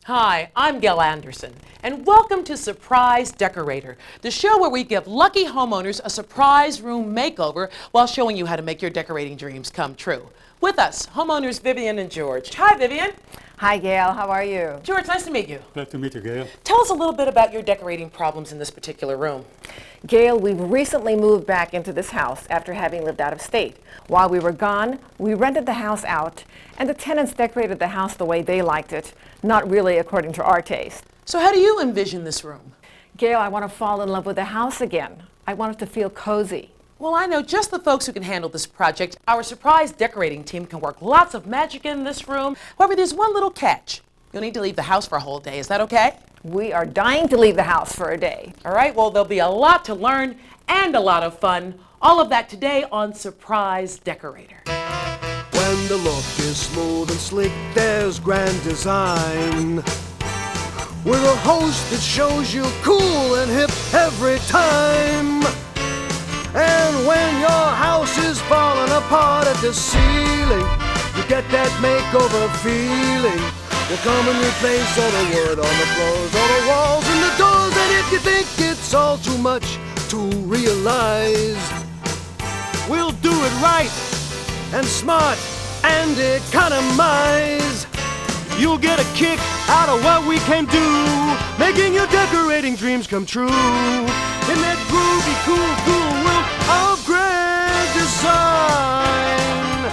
Hi, I'm Gail Anderson, and welcome to Surprise Decorator, the show where we give lucky homeowners a surprise room makeover while showing you how to make your decorating dreams come true. With us, homeowners Vivian and George. Hi, Vivian. Hi, Gail. How are you? George, nice to meet you. Glad to meet you, Gail. Tell us a little bit about your decorating problems in this particular room. Gail, we've recently moved back into this house after having lived out of state. While we were gone, we rented the house out, and the tenants decorated the house the way they liked it, not really according to our taste. So how do you envision this room? Gail, I want to fall in love with the house again. I want it to feel cozy. Well, I know just the folks who can handle this project. Our surprise decorating team can work lots of magic in this room. However, there's one little catch. You'll need to leave the house for a whole day. Is that okay? We are dying to leave the house for a day. All right, well, there'll be a lot to learn and a lot of fun. All of that today on Surprise Decorator. When the look is smooth and sleek, there's grand design. With a host that shows you cool and hip every time. And when your house is falling apart at the ceiling, you get that makeover feeling. You come and replace all the wood on the floors, all the walls and the doors. And if you think it's all too much to realize, we'll do it right and smart and economize. You'll get a kick out of what we can do, making your decorating dreams come true. In that groovy, cool world of grand design.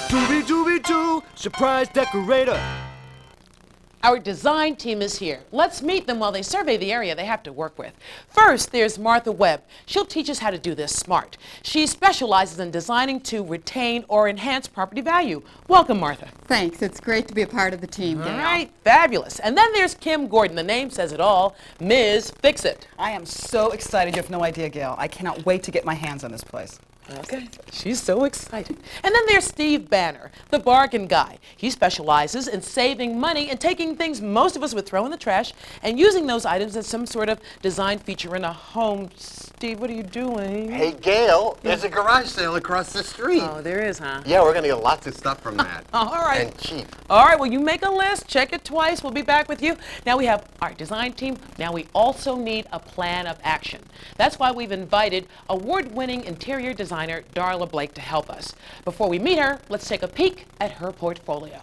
Doobie-doobie-doo, Surprise Decorator. Our design team is here. Let's meet them while they survey the area they have to work with. First, there's Martha Webb. She'll teach us how to do this smart. She specializes in designing to retain or enhance property value. Welcome, Martha. Thanks. It's great to be a part of the team, Gail. All right, fabulous. And then there's Kim Gordon. The name says it all. Ms. Fix-It. I am so excited. You have no idea, Gail. I cannot wait to get my hands on this place. Okay, she's so excited. And then there's Steve Banner, the bargain guy. He specializes in saving money and taking things most of us would throw in the trash and using those items as some sort of design feature in a home. Steve, what are you doing? Hey, Gail, there's a garage sale across the street. Oh, there is, huh? Yeah, we're going to get lots of stuff from that. All right. And cheap. All right, well, you make a list, check it twice. We'll be back with you. Now we have our design team. Now we also need a plan of action. That's why we've invited award-winning interior designer Darla Blake to help us. Before we meet her, let's take a peek at her portfolio.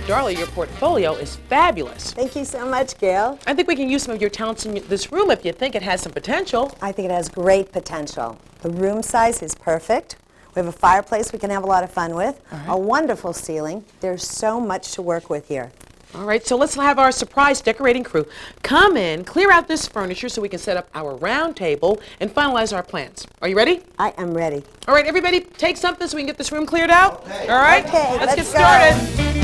Darla, your portfolio is fabulous. Thank you so much, Gail. I think we can use some of your talents in this room if you think it has some potential. I think it has great potential. The room size is perfect. We have a fireplace we can have a lot of fun with, a wonderful ceiling. There's so much to work with here. All right, so let's have our surprise decorating crew come in, clear out this furniture so we can set up our round table and finalize our plans. Are you ready? I am ready. All right, everybody take something so we can get this room cleared out. Okay. All right, Okay, let's get let's go. started.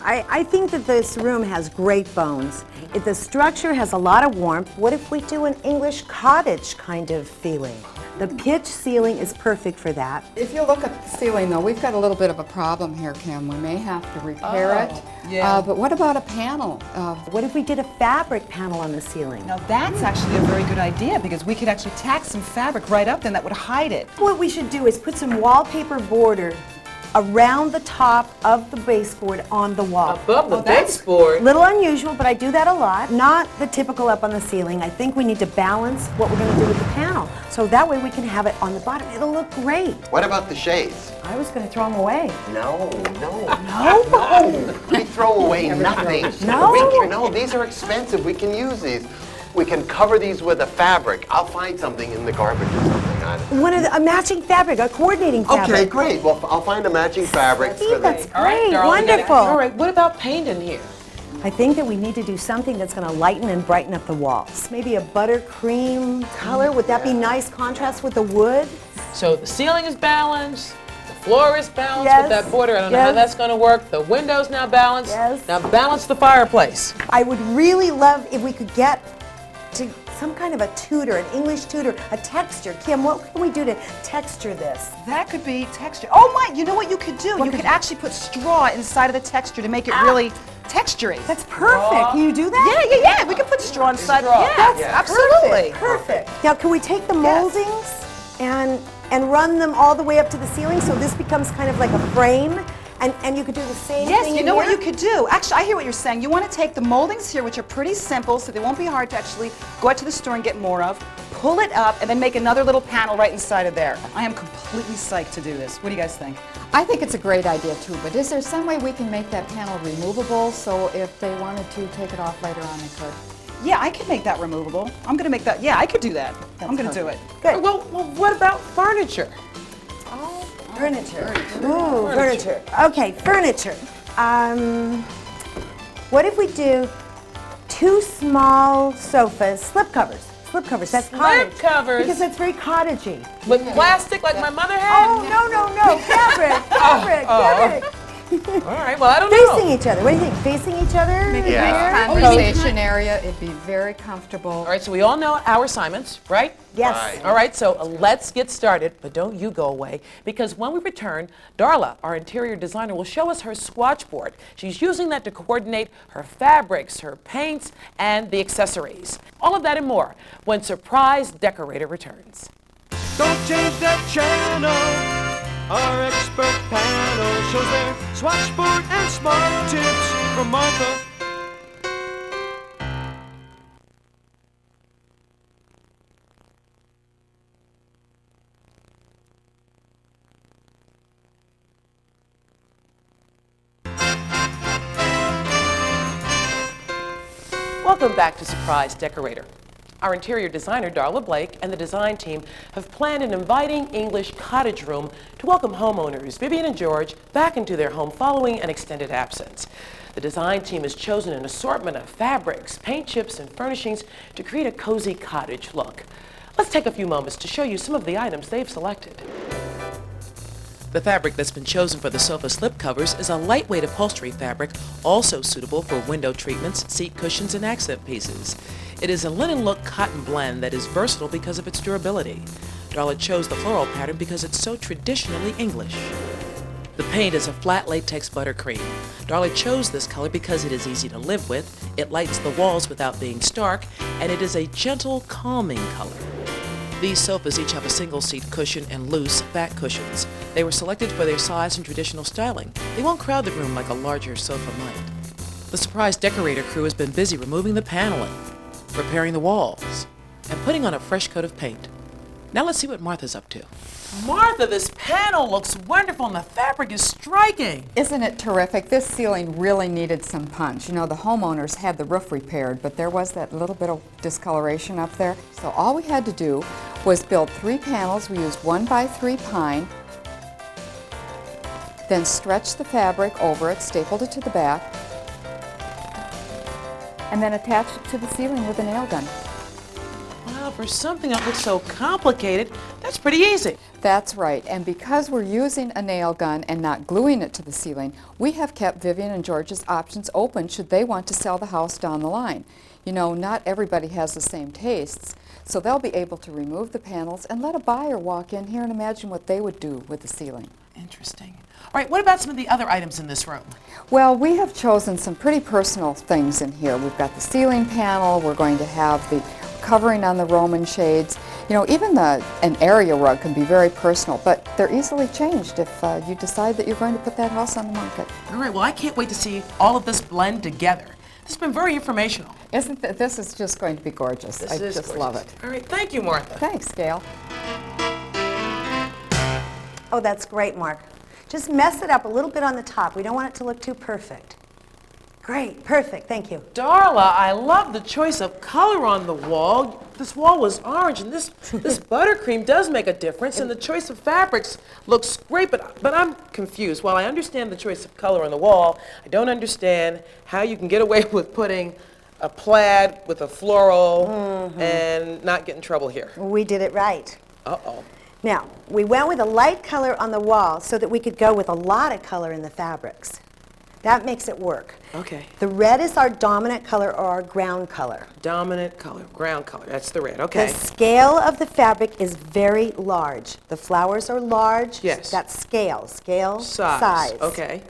I think that this room has great bones. If the structure has a lot of warmth, what if we do an English cottage kind of feeling? The pitch ceiling is perfect for that. If you look at the ceiling, though, we've got a little bit of a problem here, Kim. We may have to repair it. yeah. But what about a panel? What if we did a fabric panel on the ceiling? Now that's actually a very good idea because we could actually tack some fabric right up then that would hide it. What we should do is put some wallpaper border around the top of the baseboard on the wall. Above the baseboard. Little unusual, but I do that a lot. Not the typical up on the ceiling. I think we need to balance what we're going to do with the panel. So that way we can have it on the bottom. It'll look great. What about the shades? I was going to throw them away. No. No? We throw away nothing. No? No, these are expensive. We can use these. We can cover these with a fabric. I'll find something in the garbage or something. A matching fabric, a coordinating fabric. Okay, great. Well, I'll find a matching fabric. Steve, that's All right, great. Darla, we gotta- Wonderful. All right, what about paint in here? I think that we need to do something that's going to lighten and brighten up the walls. Maybe a buttercream color. Would that be nice contrast with the wood? So the ceiling is balanced, the floor is balanced Yes. with that border. I don't know how Yes. that's going to work. The window's now balanced. Yes. Now balance the fireplace. I would really love if we could get to some kind of a tutor, an English tutor, a texture. Kim, what can we do to texture this? That could be texture. Oh my, you know what you could do? You could actually put straw inside of the texture to make it really textury. That's perfect. Can you do that? Yeah. We could put straw inside. Straw. Yeah, That's absolutely. Perfect. Now, can we take the moldings and run them all the way up to the ceiling so this becomes kind of like a frame? And you could do the same thing. Yes, you know what here? you could do. Actually, I hear what you're saying. You want to take the moldings here, which are pretty simple, so they won't be hard to actually go out to the store and get more of, pull it up, and then make another little panel right inside of there. I am completely psyched to do this. What do you guys think? I think it's a great idea too, but is there some way we can make that panel removable so if they wanted to take it off later on they could? Yeah, I could make that removable. I'm going to make that. Yeah, I could do that. I'm going to do it. Good. Well, what about furniture? Furniture. Ooh, furniture. Okay, furniture. What if we do 2 small sofas, slip covers? Slip covers, that's cottage. Slip covers? Because that's very cottagey. With plastic like my mother had? Oh, no, fabric. All right, well, I don't know. Facing each other. What do you think? Facing each other? Yeah. Conversation area, it'd be very comfortable. All right, so we all know our assignments, right? Yes. Right. All right, so let's get started, but don't you go away, because when we return, Darla, our interior designer, will show us her swatch board. She's using that to coordinate her fabrics, her paints, and the accessories. All of that and more when Surprise Decorator returns. Don't change that channel. Our expert panel shows their swatchboard and smart tips from Martha. Welcome back to Surprise Decorator. Our interior designer, Darla Blake, and the design team have planned an inviting English cottage room to welcome homeowners Vivian and George back into their home following an extended absence. The design team has chosen an assortment of fabrics, paint chips, and furnishings to create a cozy cottage look. Let's take a few moments to show you some of the items they've selected. The fabric that's been chosen for the sofa slip covers is a lightweight upholstery fabric, also suitable for window treatments, seat cushions, and accent pieces. It is a linen look cotton blend that is versatile because of its durability. Darla chose the floral pattern because it's so traditionally English. The paint is a flat latex buttercream. Darla chose this color because it is easy to live with, it lights the walls without being stark, and it is a gentle, calming color. These sofas each have a single seat cushion and loose back cushions. They were selected for their size and traditional styling. They won't crowd the room like a larger sofa might. The Surprise Decorator crew has been busy removing the paneling, repairing the walls, and putting on a fresh coat of paint. Now let's see what Martha's up to. Martha, this panel looks wonderful and the fabric is striking. Isn't it terrific? This ceiling really needed some punch. You know, the homeowners had the roof repaired, but there was that little bit of discoloration up there. So all we had to do was build 3 panels. We used 1x3 pine, then stretched the fabric over it, stapled it to the back, and then attached it to the ceiling with a nail gun. Wow, for something that looks so complicated, that's pretty easy. That's right, and because we're using a nail gun and not gluing it to the ceiling, we have kept Vivian and George's options open should they want to sell the house down the line. You know, not everybody has the same tastes, so they'll be able to remove the panels and let a buyer walk in here and imagine what they would do with the ceiling. Interesting. All right, what about some of the other items in this room? Well, we have chosen some pretty personal things in here. We've got the ceiling panel, we're going to have the covering on the Roman shades. You know, even an area rug can be very personal, but they're easily changed if you decide that you're going to put that house on the market. All right, well, I can't wait to see all of this blend together. This has been very informational. This is just going to be gorgeous. I just love it. All right, thank you, Martha. Thanks, Gail. Oh, that's great, Mark. Just mess it up a little bit on the top. We don't want it to look too perfect. Great, perfect, thank you. Darla, I love the choice of color on the wall. This wall was orange, and this buttercream does make a difference, and the choice of fabrics looks great, but I'm confused. While I understand the choice of color on the wall, I don't understand how you can get away with putting a plaid with a floral and not get in trouble here. We did it right. Uh-oh. Now, we went with a light color on the wall so that we could go with a lot of color in the fabrics. That makes it work. Okay. The red is our dominant color or our ground color. Dominant color, ground color. That's the red. The Okay. scale of the fabric is very large. The flowers are large. Yes. That's scale, Size. Okay.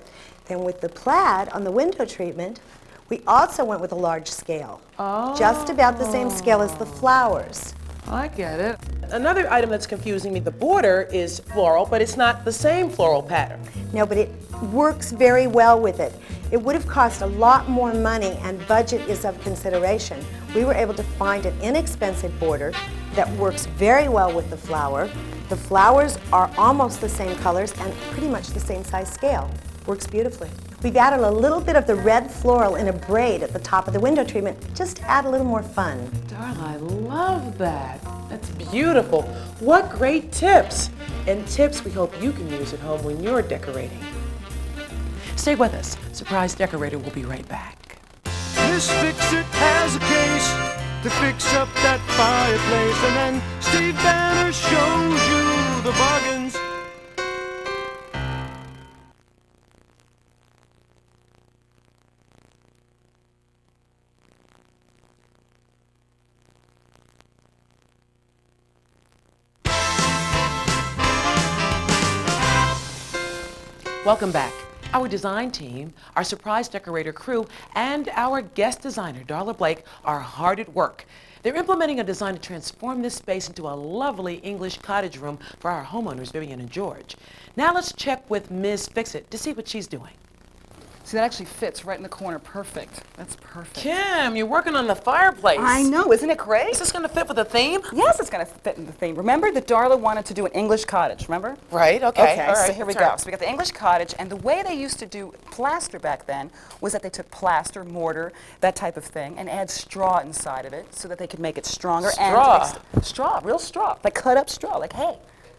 Then with the plaid on the window treatment, we also went with a large scale. Oh. Just about the same scale as the flowers. I get it. Another item that's confusing me, the border is floral, but it's not the same floral pattern. No, but it works very well with it. It would have cost a lot more money, and budget is of consideration. We were able to find an inexpensive border that works very well with the flower. The flowers are almost the same colors and pretty much the same size scale. Works beautifully. We've added a little bit of the red floral in a braid at the top of the window treatment, just to add a little more fun. Darla, I love that. That's beautiful. What great tips. And tips we hope you can use at home when you're decorating. Stay with us. Surprise Decorator will be right back. Miss Fix-It has a case to fix up that fireplace, and then Steve Banner shows you the bargains. Welcome back. Our design team, our surprise decorator crew, and our guest designer, Darla Blake, are hard at work. They're implementing a design to transform this space into a lovely English cottage room for our homeowners, Vivian and George. Now let's check with Ms. Fix-It to see what she's doing. See, that actually fits right in the corner. Perfect. That's perfect. Kim, you're working on the fireplace. I know, isn't it great? Is this going to fit with the theme? Yes, it's going to fit in the theme. Remember that Darla wanted to do an English cottage, remember? Right, okay. All right, so here we that's go. right. So we got the English cottage, and the way they used to do plaster back then was that they took plaster, mortar, that type of thing, and add straw inside of it so that they could make it stronger. Straw? And straw, real straw, like cut up straw, like hay.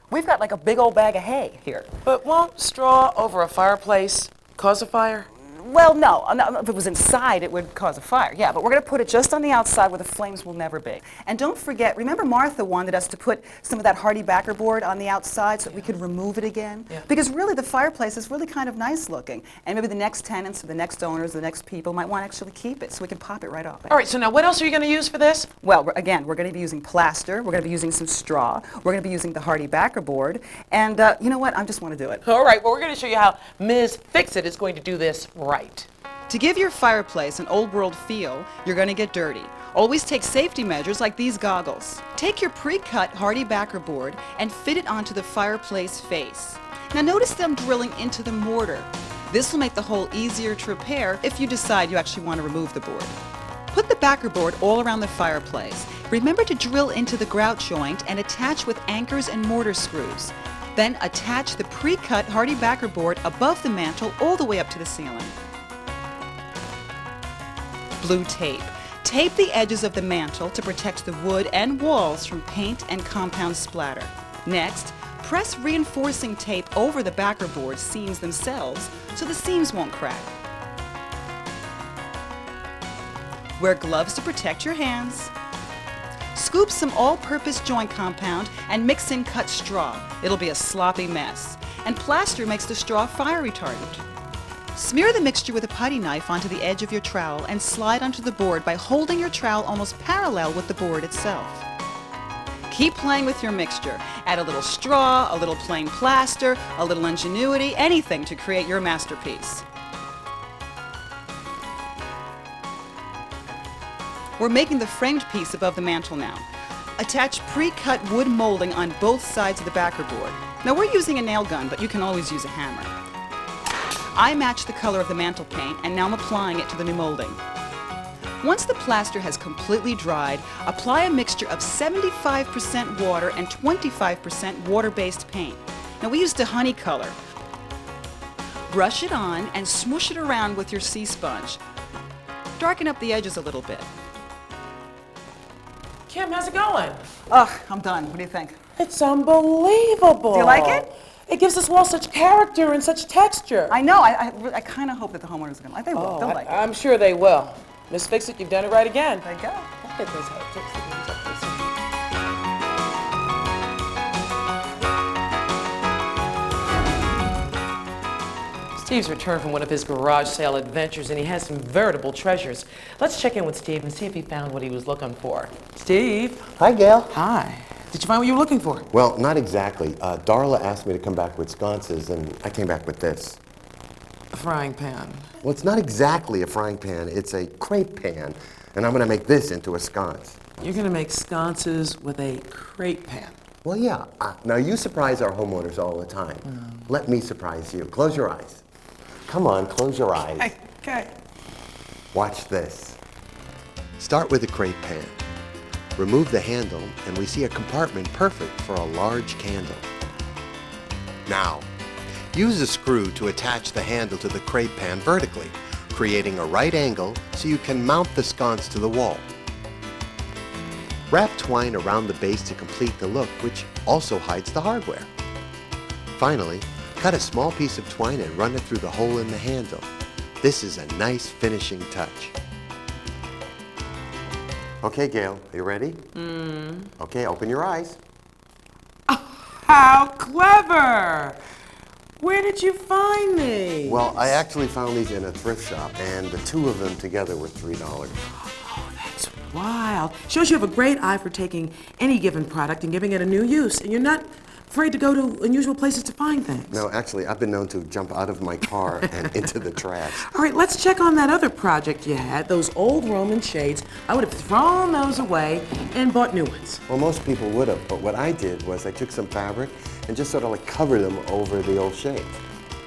We've got like a big old bag of hay here. But won't straw over a fireplace cause a fire? Well, no, if it was inside, it would cause a fire, yeah, but we're going to put it just on the outside where the flames will never be. And don't forget, remember Martha wanted us to put some of that hardy backer board on the outside so that we could remove it again? Yeah. Because really the fireplace is really kind of nice looking, and maybe the next tenants or the next owners, the next people might want to actually keep it so we can pop it right off. All right, so now what else are you going to use for this? Well, again, we're going to be using plaster, we're going to be using some straw, we're going to be using the hardy backer board, and you know what, I just want to do it. All right, well, we're going to show you how Ms. Fix-It is going to do this right. To give your fireplace an old-world feel, you're going to get dirty. Always take safety measures like these goggles. Take your pre-cut hardy backer board and fit it onto the fireplace face. Now notice them drilling into the mortar. This will make the hole easier to repair if you decide you actually want to remove the board. Put the backer board all around the fireplace. Remember to drill into the grout joint and attach with anchors and mortar screws. Then attach the pre-cut hardy backer board above the mantel all the way up to the ceiling. Blue tape. Tape the edges of the mantel to protect the wood and walls from paint and compound splatter. Next, press reinforcing tape over the backer board seams themselves so the seams won't crack. Wear gloves to protect your hands. Scoop some all-purpose joint compound and mix in cut straw. It'll be a sloppy mess. And plaster makes the straw fire retardant. Smear the mixture with a putty knife onto the edge of your trowel and slide onto the board by holding your trowel almost parallel with the board itself. Keep playing with your mixture. Add a little straw, a little plain plaster, a little ingenuity, anything to create your masterpiece. We're making the framed piece above the mantel now. Attach pre-cut wood molding on both sides of the backer board. Now we're using a nail gun, but you can always use a hammer. I matched the color of the mantel paint, and now I'm applying it to the new molding. Once the plaster has completely dried, apply a mixture of 75% water and 25% water-based paint. Now we used a honey color. Brush it on and smoosh it around with your sea sponge. Darken up the edges a little bit. Kim, how's it going? Oh, I'm done. What do you think? It's unbelievable. Do you like it? It gives this wall such character and such texture. I know. I kind of hope that the homeowners are going to like it. They will. They'll like it. I'm sure they will. Miss Fix-It, you've done it right again. There you go. Look at this. How it takes the beans up this. Steve's returned from one of his garage sale adventures, and he has some veritable treasures. Let's check in with Steve and see if he found what he was looking for. Steve? Hi, Gail. Hi. Did you find what you were looking for? Well, not exactly. Darla asked me to come back with sconces, and I came back with this. A frying pan. Well, it's not exactly a frying pan. It's a crepe pan, and I'm going to make this into a sconce. You're going to make sconces with a crepe pan. Well, yeah. Now, you surprise our homeowners all the time. Let me surprise you. Close your eyes. Come on, close your eyes. Okay. Watch this. Start with a crepe pan. Remove the handle, and we see a compartment perfect for a large candle. Now, use a screw to attach the handle to the crepe pan vertically, creating a right angle so you can mount the sconce to the wall. Wrap twine around the base to complete the look, which also hides the hardware. Finally, cut a small piece of twine and run it through the hole in the handle. This is a nice finishing touch. Okay, Gail, are you ready? Okay, open your eyes. How clever! Where did you find these? Well, I actually found these in a thrift shop, and the two of them together were $3. Oh, that's wild. Shows you have a great eye for taking any given product and giving it a new use, and you're not afraid to go to unusual places to find things. No, actually, I've been known to jump out of my car and into the trash. All right, let's check on that other project you had, those old Roman shades. I would have thrown those away and bought new ones. Well, most people would have, but what I did was I took some fabric and just sort of like covered them over the old shades.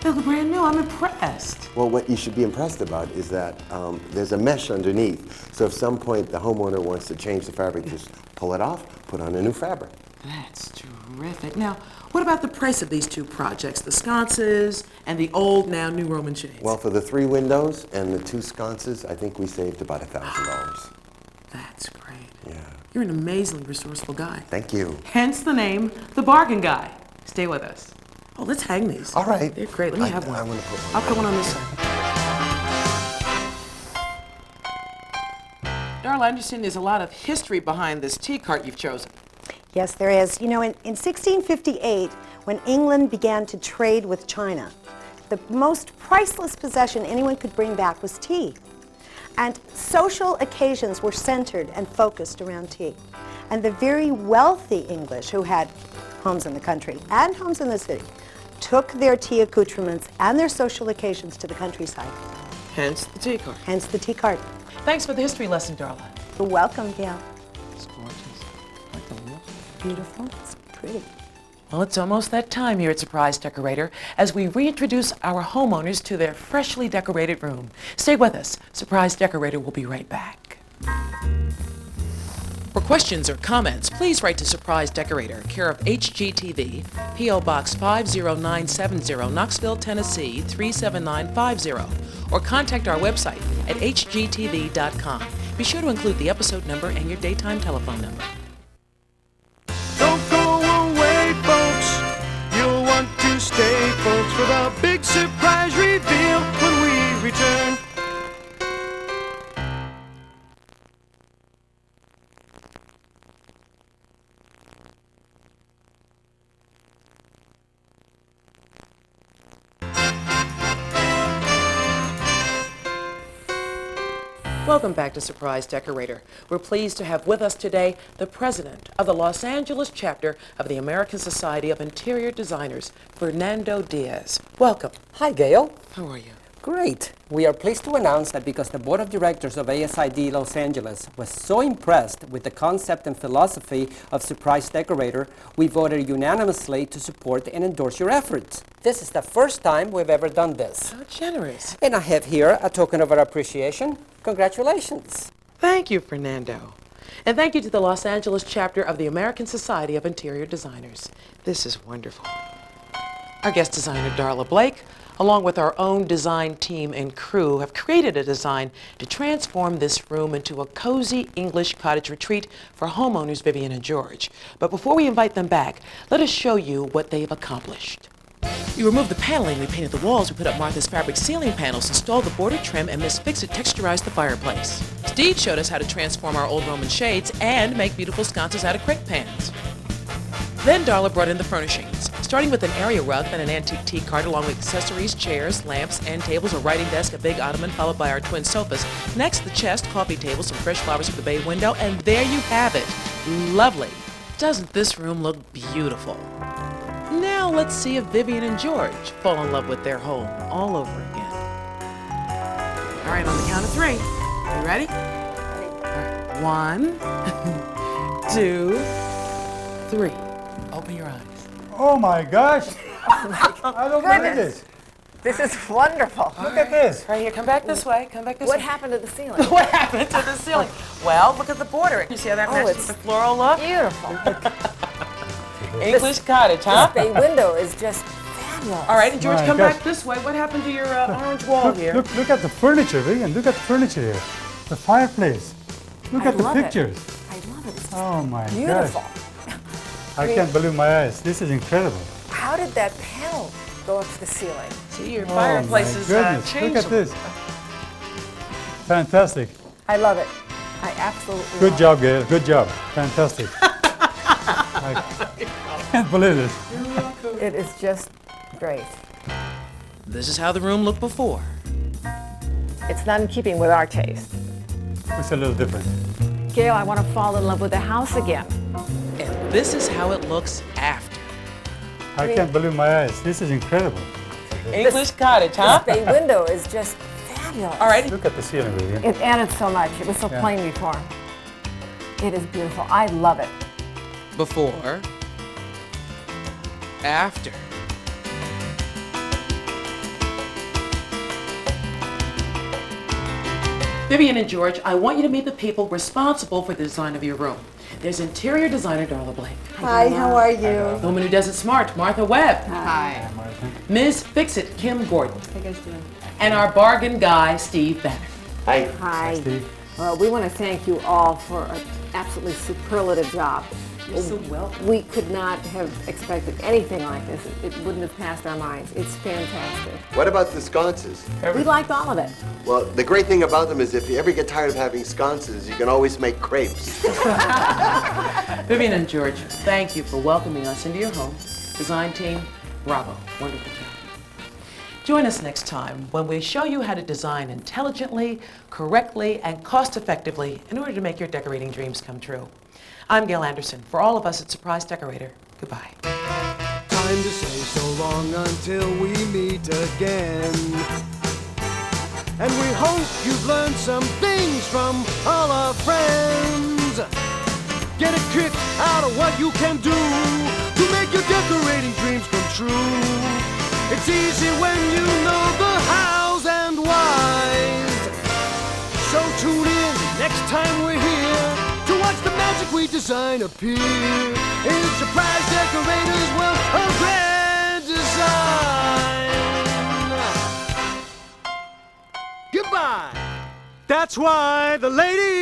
They look brand new. I'm impressed. Well, what you should be impressed about is that there's a mesh underneath. So if some point the homeowner wants to change the fabric, just pull it off, put on a new fabric. That's terrific. Now, what about the price of these two projects, the sconces and the old, now new Roman shades? Well, for the 3 windows and the 2 sconces, I think we saved about $1,000. That's great. Yeah. You're an amazingly resourceful guy. Thank you. Hence the name, The Bargain Guy. Stay with us. Oh, let's hang these. All right. They're great. Let me have one. I want to put one. I'll put one on this side. Darla, I understand there's a lot of history behind this tea cart you've chosen. Yes, there is. You know, in 1658, when England began to trade with China, the most priceless possession anyone could bring back was tea. And social occasions were centered and focused around tea. And the very wealthy English, who had homes in the country and homes in the city, took their tea accoutrements and their social occasions to the countryside. Hence the tea cart. Hence the tea cart. Thanks for the history lesson, Darla. You're welcome, Gail. It's gorgeous. Like the look. Beautiful. It's pretty. Well, it's almost that time here at Surprise Decorator as we reintroduce our homeowners to their freshly decorated room. Stay with us. Surprise Decorator will be right back. For questions or comments, please write to Surprise Decorator, care of HGTV, P.O. Box 50970, Knoxville, Tennessee 37950, or contact our website at hgtv.com. Be sure to include the episode number and your daytime telephone number. Don't go away, folks. You'll want to stay, folks, for the big surprise reveal when we return. Welcome back to Surprise Decorator. We're pleased to have with us today the president of the Los Angeles chapter of the American Society of Interior Designers, Fernando Diaz. Welcome. Hi, Gail. How are you? Great. We are pleased to announce that because the board of directors of ASID Los Angeles was so impressed with the concept and philosophy of Surprise Decorator, we voted unanimously to support and endorse your efforts. This is the first time we've ever done this. How generous. And I have here a token of our appreciation. Congratulations. Thank you, Fernando. And thank you to the Los Angeles chapter of the American Society of Interior Designers. This is wonderful. Our guest designer, Darla Blake, along with our own design team and crew, have created a design to transform this room into a cozy English cottage retreat for homeowners Vivian and George. But before we invite them back, let us show you what they've accomplished. We removed the paneling, we painted the walls, we put up Martha's fabric ceiling panels, installed the border trim, and Miss Fix-It texturized the fireplace. Steve showed us how to transform our old Roman shades and make beautiful sconces out of crepe pans. Then Darla brought in the furnishings, Starting with an area rug, then an antique tea cart, along with accessories, chairs, lamps, end tables, a writing desk, a big ottoman, followed by our twin sofas. Next, the chest, coffee table, some fresh flowers for the bay window, and there you have it. Lovely. Doesn't this room look beautiful? Now let's see if Vivian and George fall in love with their home all over again. All right, on the count of 3. You ready? All right. 1, 2, 3. Open your eyes. Oh my gosh! I don't believe this. This is wonderful. Look at this. Right here, come back this way. Come back this What way. happened to the ceiling? What happened to the ceiling? Well, look at the border. You see how that matches it's the floral look? Beautiful. English cottage, huh? This bay window is just fabulous. All right, and George, My come gosh. back this way. What happened to your orange wall here? Look at the furniture, Vivian. Look at the furniture here. The fireplace. Look I at the love it. pictures. I love it. It's just Oh my beautiful. gosh. I can't believe my eyes. This is incredible. How did that panel go up to the ceiling? See, your Oh fireplace my is goodness. changed. Look at this. Fantastic. I love it. I absolutely Good love job, Gail. Good job. Fantastic. I can't believe it. it. It is just great. This is how the room looked before. It's not in keeping with our taste. It's a little different. Gail, I want to fall in love with the house again. And this is how it looks after. I can't believe my eyes. This is incredible. English cottage, huh? This bay window is just fabulous. All right. Look at the ceiling, Vivian. It added so much. It was so plain before. It is beautiful. I love it. Before. After. Vivian and George, I want you to meet the people responsible for the design of your room. There's interior designer Darla Blake. Hi, how are you? The woman who does it smart, Martha Webb. Hi. Ms. Fix-It, Kim Gordon. How you guys doing? And our bargain guy, Steve Banner. Hi. Steve. Well, we want to thank you all for an absolutely superlative job. You're so welcome. We could not have expected anything like this. It wouldn't have passed our minds. It's fantastic. What about the sconces? We liked all of it. Well, the great thing about them is if you ever get tired of having sconces, you can always make crepes. Vivian and George, thank you for welcoming us into your home. Design team, bravo. Wonderful job. Join us next time when we show you how to design intelligently, correctly, and cost-effectively in order to make your decorating dreams come true. I'm Gail Anderson. For all of us at Surprise Decorator, goodbye. Time to say so long until we meet again. And we hope you've learned some things from all our friends. Get a kick out of what you can do to make your decorating dreams come true. It's easy when you know the hows and whys. So tune in next time we're here to watch the magic we design appear. In Surprise Decorators, well, a grand design. Goodbye. That's why the ladies